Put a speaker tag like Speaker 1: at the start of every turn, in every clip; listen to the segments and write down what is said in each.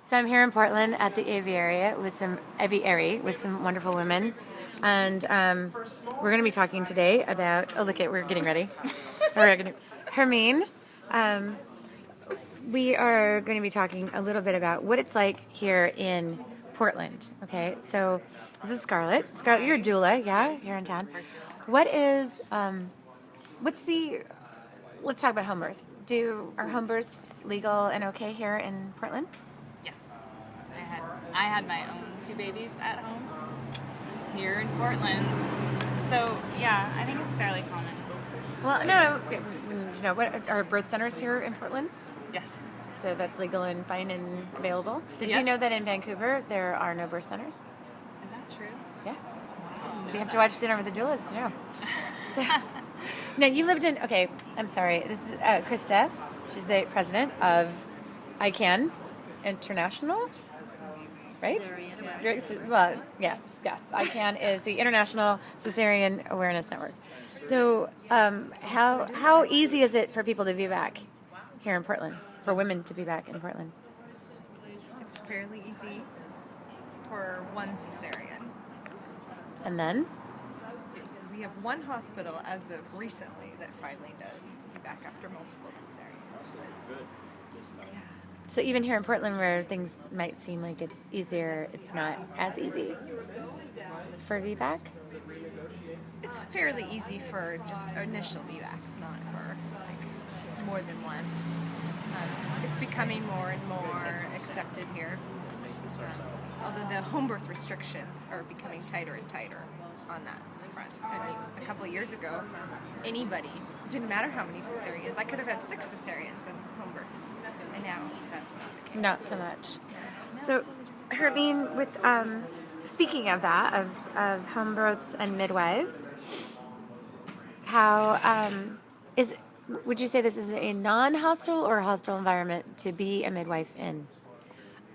Speaker 1: So I'm here in Portland at the aviary with some wonderful women, and we're going to be talking today about. Oh, look at we're getting ready. Hermine, we are going to be talking a little bit about what it's like here in Portland. Okay, so this is Scarlett. Scarlett, you're a doula, yeah, here in town. What's the? Let's talk about home birth. Are home births legal and okay here in Portland?
Speaker 2: Yes. I had my own 2 babies at home here in Portland. So, yeah, I think it's fairly common.
Speaker 1: Well, no. What are birth centers here in Portland?
Speaker 2: Yes.
Speaker 1: So that's legal and fine and available. Did
Speaker 2: Yes.
Speaker 1: you know that in Vancouver there are no birth centers?
Speaker 2: Is that true?
Speaker 1: Yes.
Speaker 2: Wow.
Speaker 1: So you have to watch Dinner with the Duelists to know. So, now you lived in. Okay, I'm sorry. This is Krista. She's the president of ICANN International, right? Well, yes. ICANN is the International Cesarean Awareness Network. So, how easy is it for people to be back here in Portland? For women to be back in Portland?
Speaker 2: It's fairly easy for one cesarean.
Speaker 1: And then?
Speaker 2: We have one hospital as of recently that finally does be back after multiple cesareans. Yeah.
Speaker 1: So even here in Portland, where things might seem like it's easier, it's not as easy for VBAC?
Speaker 2: It's fairly easy for just initial VBACs, not for like more than one. It's becoming more and more accepted here. Although the home birth restrictions are becoming tighter and tighter on that front. I mean, a couple of years ago, anybody, didn't matter how many cesareans, I could have had 6 cesareans in home birth. And now that's not the case.
Speaker 1: Not so much. So, Hermine, with speaking of that, of home births and midwives, how would you say this is a non-hostile or hostile environment to be a midwife in?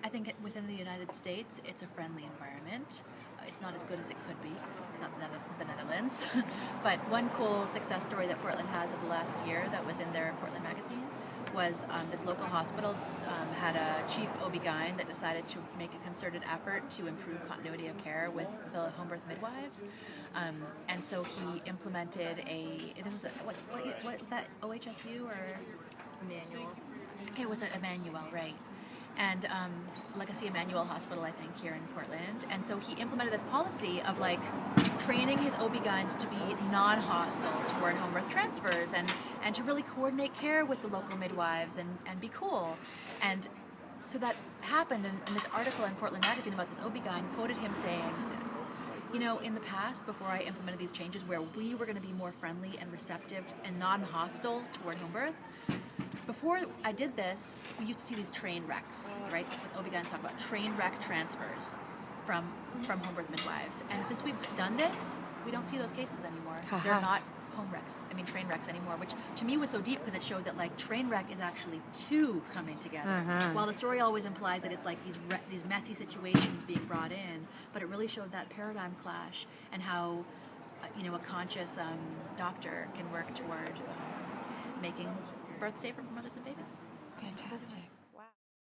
Speaker 3: I think within the United States, it's a friendly environment. It's not as good as it could be. It's not the Netherlands. But one cool success story that Portland has of the last year that was in their Portland magazine was this local hospital had a chief OB-GYN that decided to make a concerted effort to improve continuity of care with the home birth midwives. And so he implemented what was that, OHSU or?
Speaker 2: Emmanuel.
Speaker 3: It was at Emmanuel, right. And Legacy Emmanuel Hospital, I think, here in Portland. And so he implemented this policy of like training his OB-GYNs to be non-hostile toward home birth transfers and to really coordinate care with the local midwives and be cool. And so that happened, and this article in Portland Magazine about this OB-GYN quoted him saying, you know, in the past, before I implemented these changes where we were going to be more friendly and receptive and non-hostile toward home birth, before I did this, we used to see these train wrecks, right? That's what OB-GYNs talk about, train wreck transfers from home birth midwives. And since we've done this, we don't see those cases anymore. They're not train wrecks anymore, which to me was so deep because it showed that like train wreck is actually 2 coming together. While the story always implies that it's like these messy situations being brought in, but it really showed that paradigm clash and how a conscious doctor can work toward making birth safer for mothers and babies.